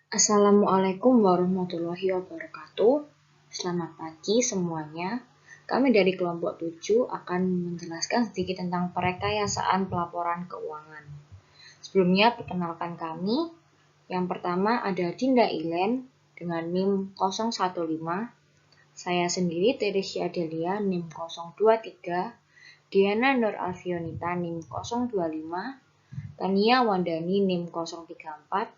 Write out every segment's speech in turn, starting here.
Assalamualaikum warahmatullahi wabarakatuh. Selamat pagi semuanya. Kami dari kelompok 7 akan menjelaskan sedikit tentang perekayasaan pelaporan keuangan. Sebelumnya perkenalkan kami. Yang pertama ada Dinda Ilen dengan NIM 015. Saya sendiri Teresia Delia NIM 023. Diana Nur Alfionita NIM 025. Tania Wandani NIM 034.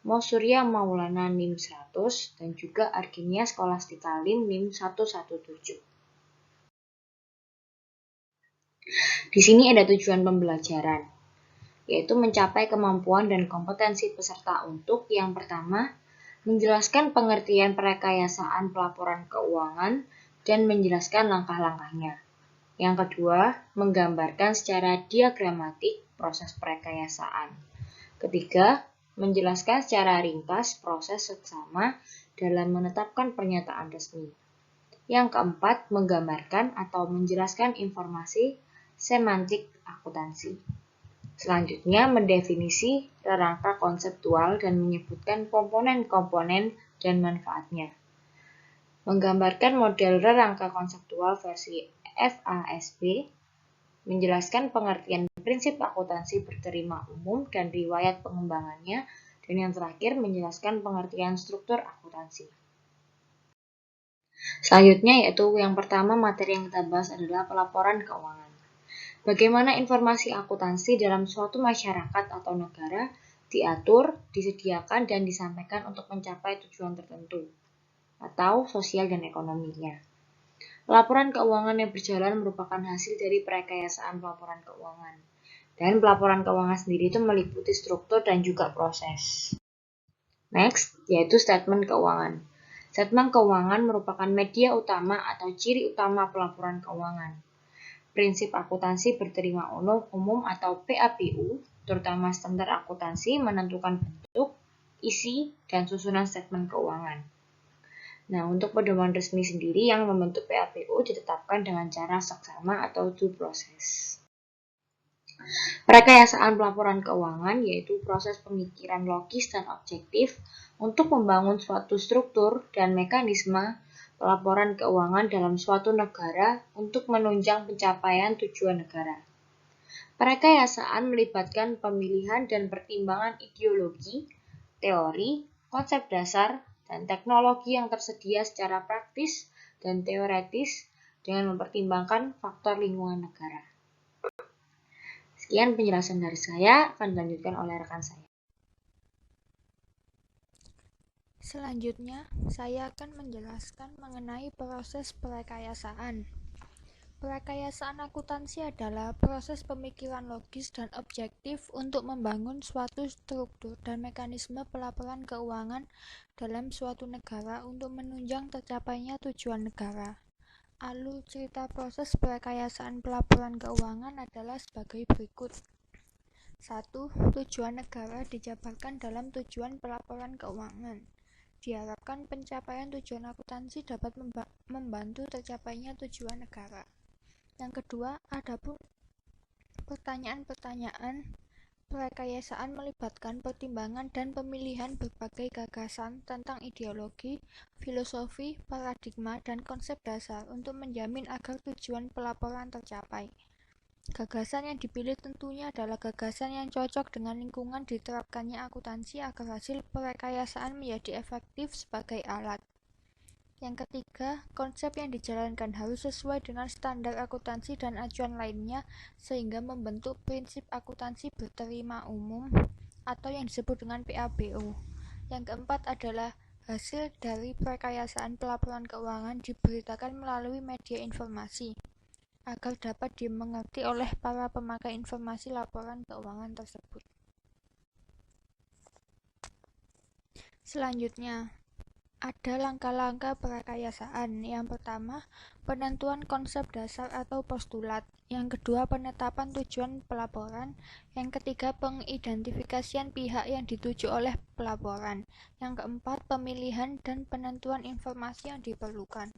Surya Maulana NIM 100 dan juga Arginia Skolastika Lim NIM 117. Di sini ada tujuan pembelajaran, yaitu mencapai kemampuan dan kompetensi peserta untuk yang pertama, menjelaskan pengertian perekayasaan pelaporan keuangan dan menjelaskan langkah-langkahnya. Yang kedua, menggambarkan secara diagramatik proses perekayasaan. Ketiga, menjelaskan secara ringkas proses seksama dalam menetapkan pernyataan resmi. Yang keempat, menggambarkan atau menjelaskan informasi semantik akuntansi. Selanjutnya, mendefinisi rangka konseptual dan menyebutkan komponen-komponen dan manfaatnya. Menggambarkan model rangka konseptual versi FASB, menjelaskan pengertian prinsip akuntansi berterima umum dan riwayat pengembangannya, dan yang terakhir menjelaskan pengertian struktur akuntansi. Selanjutnya yaitu yang pertama materi yang kita bahas adalah pelaporan keuangan. Bagaimana informasi akuntansi dalam suatu masyarakat atau negara diatur, disediakan, dan disampaikan untuk mencapai tujuan tertentu atau sosial dan ekonominya. Laporan keuangan yang berjalan merupakan hasil dari perekayasaan pelaporan keuangan. Dan pelaporan keuangan sendiri itu meliputi struktur dan juga proses. Next, yaitu statement keuangan. Statement keuangan merupakan media utama atau ciri utama pelaporan keuangan. Prinsip akuntansi berterima umum atau PABU, terutama standar akuntansi menentukan bentuk, isi, dan susunan statement keuangan. Nah, untuk pedoman resmi sendiri yang membentuk PABU ditetapkan dengan cara seksama atau due process. Perekayasaan pelaporan keuangan yaitu proses pemikiran logis dan objektif untuk membangun suatu struktur dan mekanisme pelaporan keuangan dalam suatu negara untuk menunjang pencapaian tujuan negara. Perekayasaan melibatkan pemilihan dan pertimbangan ideologi, teori, konsep dasar, dan teknologi yang tersedia secara praktis dan teoretis dengan mempertimbangkan faktor lingkungan negara. Sekian penjelasan dari saya, akan dilanjutkan oleh rekan saya. Selanjutnya, saya akan menjelaskan mengenai proses perekayasaan. Perekayasaan akuntansi adalah proses pemikiran logis dan objektif untuk membangun suatu struktur dan mekanisme pelaporan keuangan dalam suatu negara untuk menunjang tercapainya tujuan negara. Alur cerita proses perekayasaan pelaporan keuangan adalah sebagai berikut. 1. Tujuan negara dijabarkan dalam tujuan pelaporan keuangan. Diharapkan pencapaian tujuan akuntansi dapat membantu tercapainya tujuan negara. Yang kedua, adapun pertanyaan-pertanyaan perekayasaan melibatkan pertimbangan dan pemilihan berbagai gagasan tentang ideologi, filosofi, paradigma, dan konsep dasar untuk menjamin agar tujuan pelaporan tercapai. Gagasan yang dipilih tentunya adalah gagasan yang cocok dengan lingkungan diterapkannya akuntansi agar hasil perekayasaan menjadi efektif sebagai alat. Yang ketiga, konsep yang dijalankan harus sesuai dengan standar akuntansi dan acuan lainnya sehingga membentuk prinsip akuntansi berterima umum atau yang disebut dengan PABO. Yang keempat adalah hasil dari perekayasaan pelaporan keuangan diberitakan melalui media informasi agar dapat dimengerti oleh para pemakai informasi laporan keuangan tersebut. Selanjutnya, ada langkah-langkah perekayasaan. Yang pertama, penentuan konsep dasar atau postulat. Yang kedua, penetapan tujuan pelaporan. Yang ketiga, pengidentifikasian pihak yang dituju oleh pelaporan. Yang keempat, pemilihan dan penentuan informasi yang diperlukan.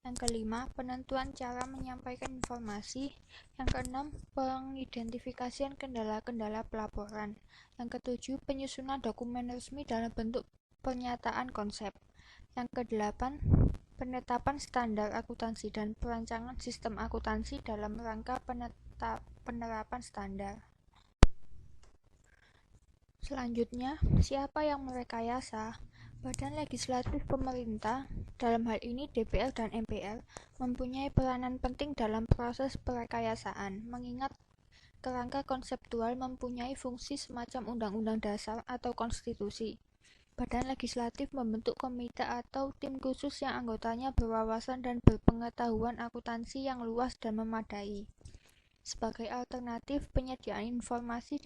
Yang kelima, penentuan cara menyampaikan informasi. Yang keenam, pengidentifikasian kendala-kendala pelaporan. Yang ketujuh, penyusunan dokumen resmi dalam bentuk pernyataan konsep. Yang kedelapan, penetapan standar akuntansi dan perancangan sistem akuntansi dalam rangka penerapan standar. Selanjutnya, siapa yang merekayasa? Badan legislatif pemerintah, dalam hal ini DPR dan MPR, mempunyai peranan penting dalam proses perekayasaan, mengingat kerangka konseptual mempunyai fungsi semacam undang-undang dasar atau konstitusi. Badan legislatif membentuk komite atau tim khusus yang anggotanya berwawasan dan berpengetahuan akuntansi yang luas dan memadai. Sebagai alternatif, penyediaan informasi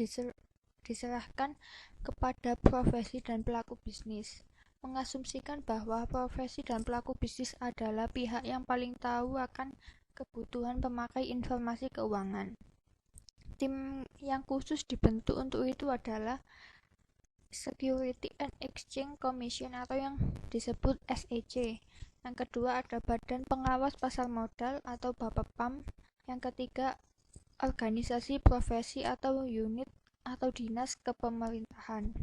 diserahkan kepada profesi dan pelaku bisnis, mengasumsikan bahwa profesi dan pelaku bisnis adalah pihak yang paling tahu akan kebutuhan pemakai informasi keuangan. Tim yang khusus dibentuk untuk itu adalah Security and Exchange Commission atau yang disebut SEC. Yang kedua ada Badan Pengawas Pasar Modal atau BAPEPAM. Yang ketiga organisasi profesi atau unit atau dinas kepemerintahan.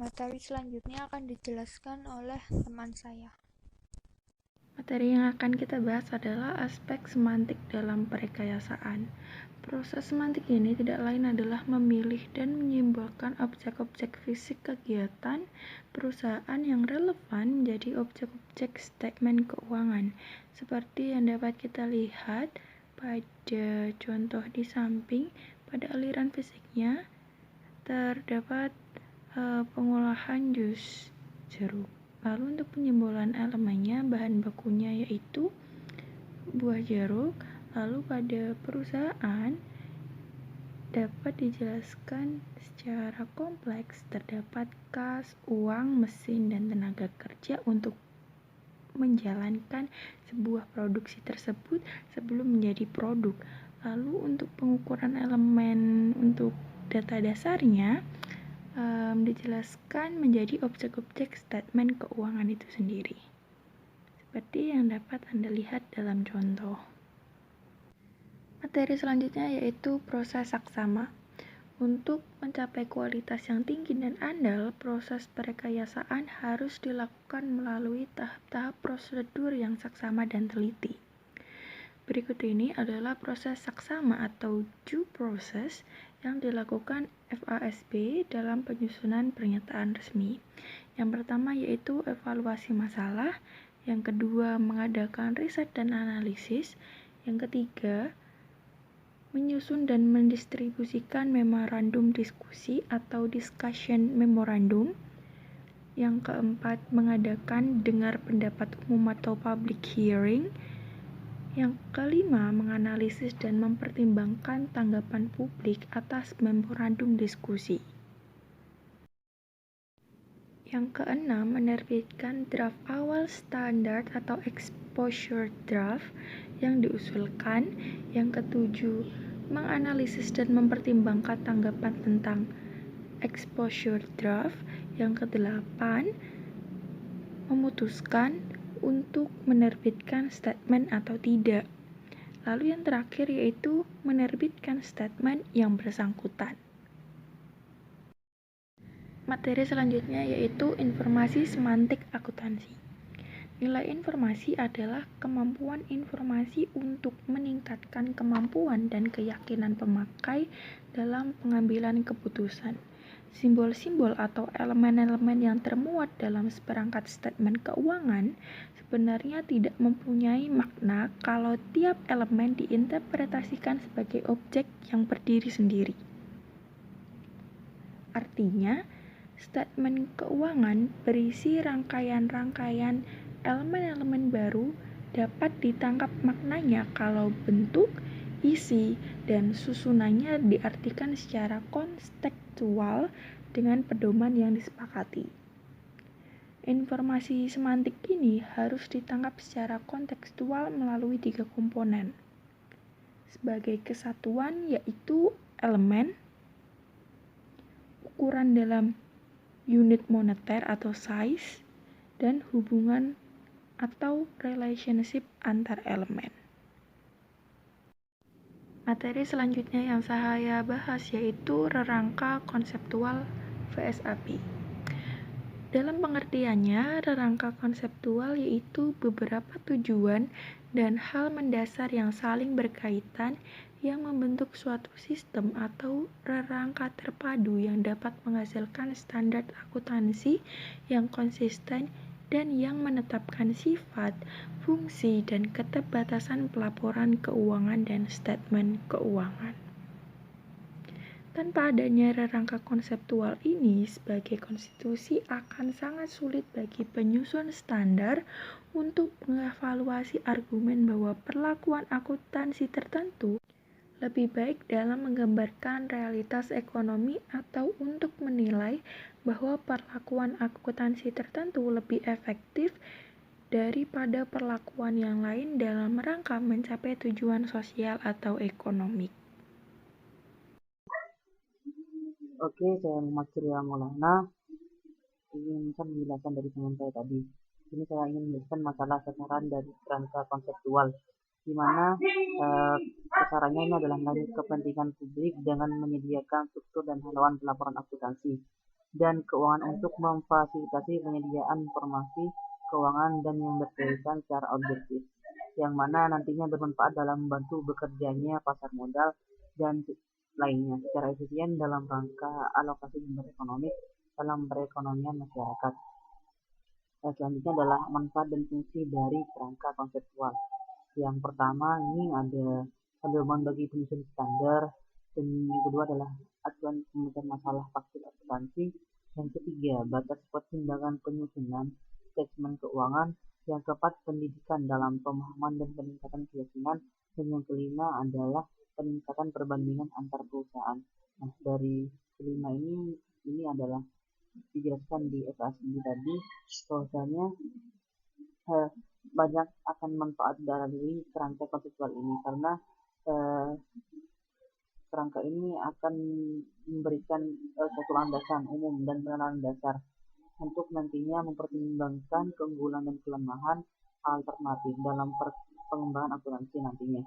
Materi selanjutnya akan dijelaskan oleh teman saya. Materi yang akan kita bahas adalah aspek semantik dalam perekayasaan. Proses semantik ini tidak lain adalah memilih dan menyimbolkan objek-objek fisik kegiatan perusahaan yang relevan menjadi objek-objek statement keuangan. Seperti yang dapat kita lihat pada contoh di samping, pada aliran fisiknya terdapat pengolahan jus jeruk. Lalu untuk penyimbolan elemennya, bahan bakunya yaitu buah jeruk. Lalu pada perusahaan dapat dijelaskan secara kompleks, terdapat kas, uang, mesin, dan tenaga kerja untuk menjalankan sebuah produksi tersebut sebelum menjadi produk. Lalu untuk pengukuran elemen untuk data dasarnya dijelaskan menjadi objek-objek statement keuangan itu sendiri. Seperti yang dapat Anda lihat dalam contoh. Materi selanjutnya yaitu proses saksama. Untuk mencapai kualitas yang tinggi dan andal, proses perekayasaan harus dilakukan melalui tahap-tahap prosedur yang saksama dan teliti. Berikut ini adalah proses saksama atau due process yang dilakukan FASB dalam penyusunan pernyataan resmi. Yang pertama yaitu evaluasi masalah, yang kedua mengadakan riset dan analisis, yang ketiga menyusun dan mendistribusikan memorandum diskusi atau discussion memorandum, yang keempat mengadakan dengar pendapat umum atau public hearing, yang kelima menganalisis dan mempertimbangkan tanggapan publik atas memorandum diskusi. Yang keenam, menerbitkan draft awal standar atau exposure draft yang diusulkan. Yang ketujuh, menganalisis dan mempertimbangkan tanggapan tentang exposure draft. Yang kedelapan, memutuskan untuk menerbitkan statement atau tidak. Lalu yang terakhir yaitu menerbitkan statement yang bersangkutan. Materi selanjutnya yaitu informasi semantik akuntansi. Nilai informasi adalah kemampuan informasi untuk meningkatkan kemampuan dan keyakinan pemakai dalam pengambilan keputusan. Simbol-simbol atau elemen-elemen yang termuat dalam seperangkat statement keuangan sebenarnya tidak mempunyai makna kalau tiap elemen diinterpretasikan sebagai objek yang berdiri sendiri. Artinya, statement keuangan berisi rangkaian-rangkaian elemen-elemen baru dapat ditangkap maknanya kalau bentuk, isi, dan susunannya diartikan secara kontekstual dengan pedoman yang disepakati. Informasi semantik ini harus ditangkap secara kontekstual melalui 3 komponen. Sebagai kesatuan yaitu elemen, ukuran dalam unit moneter atau size, dan hubungan atau relationship antar elemen. Materi selanjutnya yang saya bahas yaitu rerangka konseptual VSAP. Dalam pengertiannya, rangka konseptual yaitu beberapa tujuan dan hal mendasar yang saling berkaitan yang membentuk suatu sistem atau rangka terpadu yang dapat menghasilkan standar akuntansi yang konsisten dan yang menetapkan sifat, fungsi, dan keterbatasan pelaporan keuangan dan statement keuangan. Tanpa adanya rangka konseptual ini sebagai konstitusi akan sangat sulit bagi penyusun standar untuk mengevaluasi argumen bahwa perlakuan akuntansi tertentu lebih baik dalam menggambarkan realitas ekonomi atau untuk menilai bahwa perlakuan akuntansi tertentu lebih efektif daripada perlakuan yang lain dalam rangka mencapai tujuan sosial atau ekonomi. Oke, saya Muhammad Surya Maulana ingin menjelaskan dari teman saya tadi. Ini saya ingin menjelaskan masalah sasaran dari kerangka konseptual, di mana sasarannya ini adalah melalui kepentingan publik dengan menyediakan struktur dan haluan pelaporan akuntansi dan keuangan untuk memfasilitasi penyediaan informasi keuangan dan yang berkaitan secara objektif, yang mana nantinya bermanfaat dalam membantu bekerjanya pasar modal dan lainnya secara efisien dalam rangka alokasi sumber ekonomi dalam perekonomian masyarakat. Selanjutnya adalah manfaat dan fungsi dari kerangka konseptual. Yang pertama ini ada pedoman bagi penyusun standar, dan yang kedua adalah acuan pemecahan masalah praktik akuntansi. Yang ketiga, batas pertimbangan penyusunan statement keuangan. Yang keempat, pendidikan dalam pemahaman dan peningkatan keyakinan. Dan yang kelima adalah peningkatan perbandingan antar perusahaan. Nah, dari kelima ini adalah dijelaskan di FASB tadi, bahwasanya banyak akan manfaat dari kerangka konseptual ini, karena kerangka ini akan memberikan suatu landasan umum dan pengenalan dasar untuk nantinya mempertimbangkan keunggulan dan kelemahan alternatif dalam pengembangan akuntansi nantinya.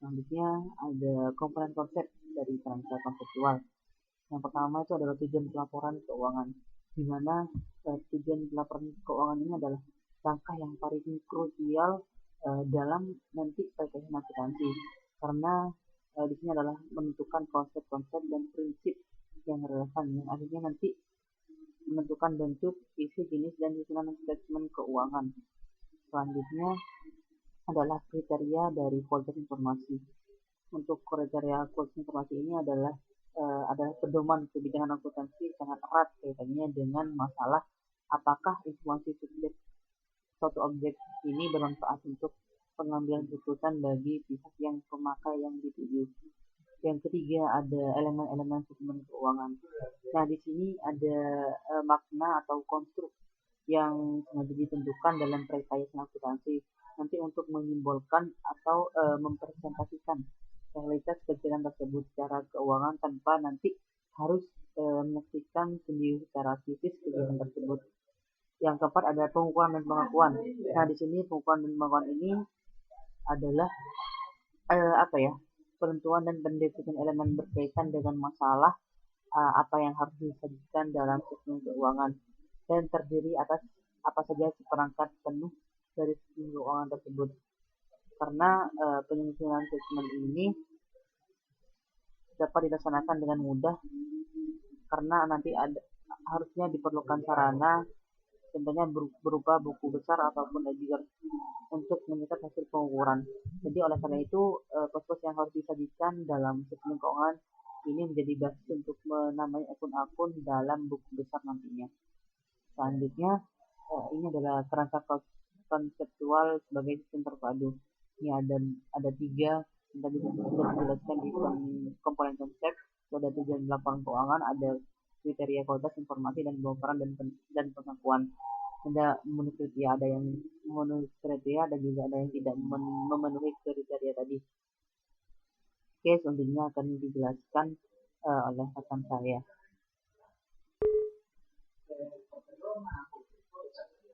Selanjutnya ada komponen konsep dari kerangka konseptual. Yang pertama itu adalah tujuan pelaporan keuangan, di mana tujuan pelaporan keuangan ini adalah langkah yang paling krusial dalam nanti pekerjaan akuntansi, karena di sini adalah menentukan konsep-konsep dan prinsip yang relevan yang akhirnya nanti menentukan bentuk, isi, jenis, dan susunan statement keuangan. Selanjutnya adalah kriteria dari kualitas informasi. Untuk kriteria kualitas informasi ini adalah pedoman kebijakan akuntansi sangat erat kaitannya dengan masalah apakah informasi suatu objek ini bermanfaat untuk pengambilan keputusan bagi pihak yang pemakai yang dituju. Yang ketiga ada elemen-elemen statement keuangan. Nah, di sini ada makna atau konstruk yang sengaja ditentukan dalam rekayasa akuntansi nanti untuk menyimbolkan atau mempresentasikan realitas kegiatan tersebut secara keuangan tanpa nanti harus menyaksikan sendiri secara fisik kegiatan tersebut. Yang keempat ada pengukuran dan pengakuan. Nah, di sini pengukuran dan pengakuan ini adalah penentuan dan pendefinisian elemen berkaitan dengan masalah apa yang harus disajikan dalam statement keuangan dan terdiri atas apa saja seperangkat penuh dari statement keuangan tersebut. Karena penyusunan statement ini dapat dilaksanakan dengan mudah karena nanti harusnya diperlukan sarana, contohnya berupa buku besar ataupun ledger untuk menyikat hasil pengukuran. Jadi oleh karena itu pos-pos yang harus disajikan dalam statement keuangan ini menjadi basis untuk menamai akun-akun dalam buku besar nantinya. Selanjutnya ini adalah kerangka konseptual sebagai sistem terpadu. Ini ada 3 yang tadi sudah dijelaskan di komponen konsep. Ada tujuan laporan keuangan, ada kriteria kualitas informasi dan pelaporan dan pengakuan. Ada memenuhi kriteria, ada yang memenuhi kriteria dan juga ada yang tidak memenuhi kriteria tadi. Oke, selanjutnya akan dijelaskan oleh rekan saya.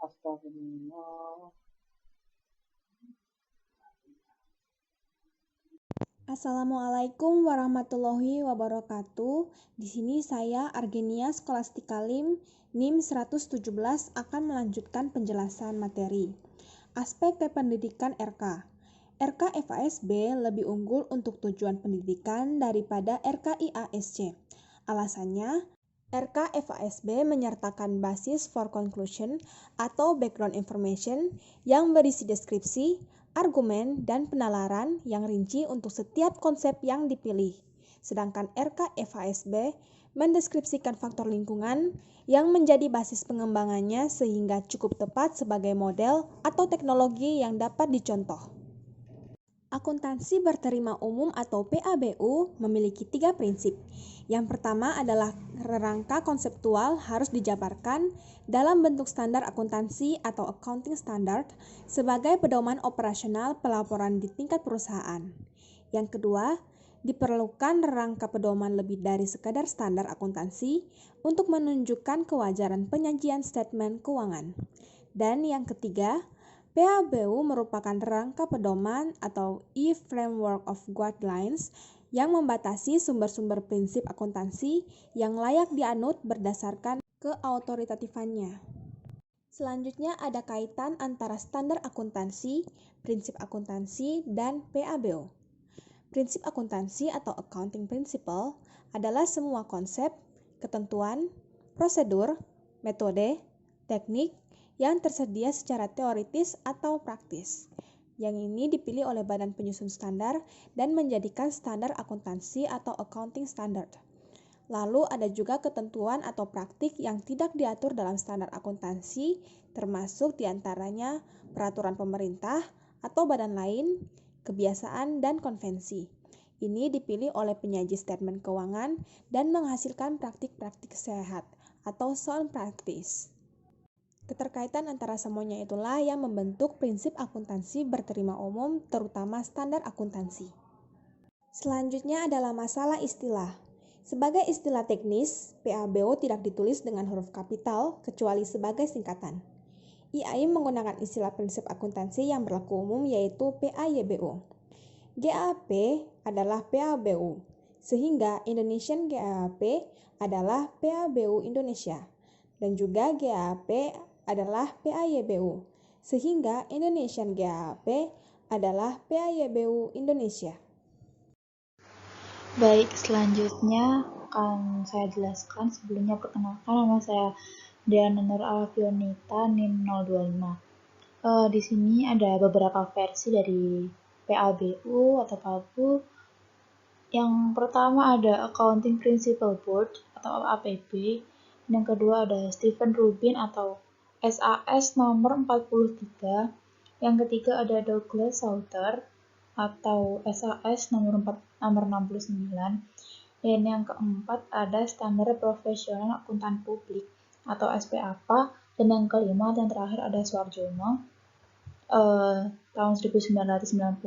Astagfirullah. Assalamualaikum warahmatullahi wabarakatuh. Di sini saya Argenia Scholastica Lim, NIM 117 akan melanjutkan penjelasan materi. Aspek kependidikan RK. RK FASB lebih unggul untuk tujuan pendidikan daripada RK IASC. Alasannya, RK FASB menyertakan basis for conclusion atau background information yang berisi deskripsi, argumen, dan penalaran yang rinci untuk setiap konsep yang dipilih. Sedangkan RK FASB mendeskripsikan faktor lingkungan yang menjadi basis pengembangannya sehingga cukup tepat sebagai model atau teknologi yang dapat dicontoh. Akuntansi berterima umum atau PABU memiliki 3 prinsip. Yang pertama adalah rangka konseptual harus dijabarkan dalam bentuk standar akuntansi atau accounting standard sebagai pedoman operasional pelaporan di tingkat perusahaan. Yang kedua, diperlukan rangka pedoman lebih dari sekadar standar akuntansi untuk menunjukkan kewajaran penyajian statement keuangan. Dan yang ketiga, PABU merupakan rangka pedoman atau e-framework of guidelines yang membatasi sumber-sumber prinsip akuntansi yang layak dianut berdasarkan keautoritatifan. Selanjutnya ada kaitan antara standar akuntansi, prinsip akuntansi, dan PABU. Prinsip akuntansi atau accounting principle adalah semua konsep, ketentuan, prosedur, metode, teknik, yang tersedia secara teoritis atau praktis. Yang ini dipilih oleh Badan Penyusun Standar dan menjadikan standar akuntansi atau accounting standard. Lalu ada juga ketentuan atau praktik yang tidak diatur dalam standar akuntansi, termasuk diantaranya peraturan pemerintah atau badan lain, kebiasaan, dan konvensi. Ini dipilih oleh penyaji statement keuangan dan menghasilkan praktik-praktik sehat atau sound practice. Keterkaitan antara semuanya itulah yang membentuk prinsip akuntansi berterima umum, terutama standar akuntansi. Selanjutnya adalah masalah istilah. Sebagai istilah teknis, PABU tidak ditulis dengan huruf kapital kecuali sebagai singkatan. IAI menggunakan istilah prinsip akuntansi yang berlaku umum yaitu PAYBU. GAAP adalah PABU, sehingga Indonesian GAAP adalah PABU Indonesia, dan juga GAAP adalah PAYBU, sehingga Indonesian GAAP adalah PAYBU Indonesia. Baik, selanjutnya akan saya jelaskan. Sebelumnya perkenalkan, nama saya Diana Nur Alfionita, NIM 025. Di sini ada beberapa versi dari PABU atau PABU. Yang pertama ada Accounting Principle Board atau APB. Yang kedua ada Stephen Rubin atau SAS nomor 43. Yang ketiga ada Douglas Sauter atau SAS nomor 69. Dan yang keempat ada Standar Profesional Akuntan Publik atau SPAPA. Dan yang kelima dan terakhir ada Suarjono tahun 1990-1992.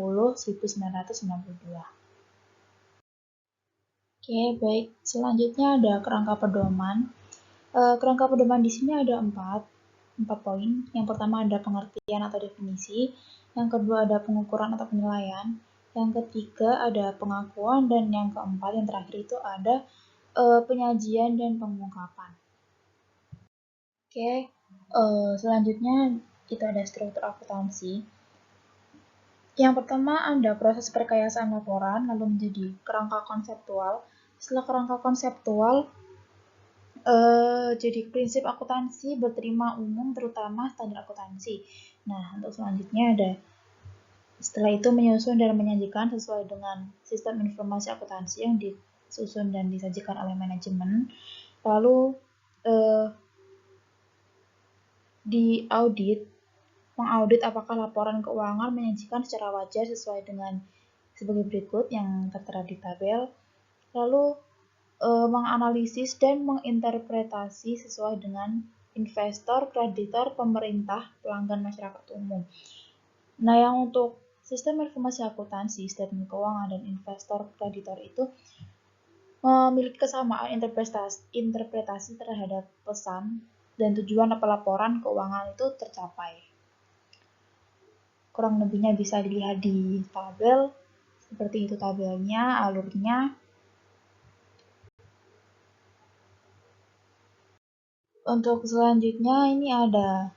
Oke, baik. Selanjutnya ada kerangka pedoman. Kerangka pedoman di sini ada 4 poin. Yang pertama ada pengertian atau definisi, yang kedua ada pengukuran atau penilaian, yang ketiga ada pengakuan, dan yang keempat yang terakhir itu ada penyajian dan pengungkapan. Oke, selanjutnya itu ada struktur akuntansi. Yang pertama ada proses perkayasaan laporan, lalu menjadi kerangka konseptual. Setelah kerangka konseptual, jadi prinsip akuntansi berterima umum terutama standar akuntansi. Nah, untuk selanjutnya ada setelah itu menyusun dan menyajikan sesuai dengan sistem informasi akuntansi yang disusun dan disajikan oleh manajemen. Lalu mengaudit apakah laporan keuangan menyajikan secara wajar sesuai dengan sebagai berikut yang tertera di tabel. Lalu menganalisis dan menginterpretasi sesuai dengan investor, kreditor, pemerintah, pelanggan, masyarakat umum. Nah, yang untuk sistem informasi akuntansi, statement keuangan, dan investor, kreditor itu memiliki kesamaan interpretasi terhadap pesan dan tujuan pelaporan keuangan itu tercapai. Kurang lebihnya bisa dilihat di tabel. Seperti itu tabelnya, alurnya. Untuk selanjutnya ini ada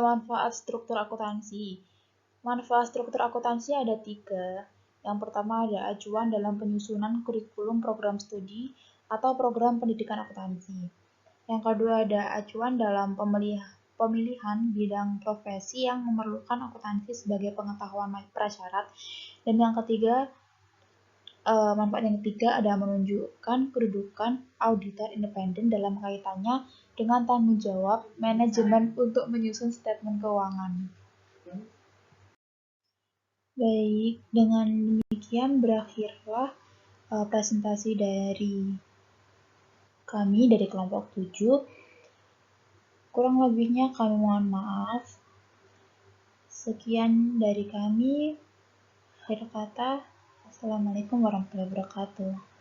manfaat struktur akuntansi. Manfaat struktur akuntansi ada 3. Yang pertama ada acuan dalam penyusunan kurikulum program studi atau program pendidikan akuntansi. Yang kedua ada acuan dalam pemilihan bidang profesi yang memerlukan akuntansi sebagai pengetahuan prasyarat. Dan yang ketiga, manfaat yang ketiga ada menunjukkan kedudukan auditor independen dalam kaitannya dengan tanggung jawab manajemen untuk menyusun statement keuangan. Baik, dengan demikian berakhirlah presentasi dari kami dari kelompok 7. Kurang lebihnya kami mohon maaf. Sekian dari kami. Akhir kata, Assalamualaikum warahmatullahi wabarakatuh.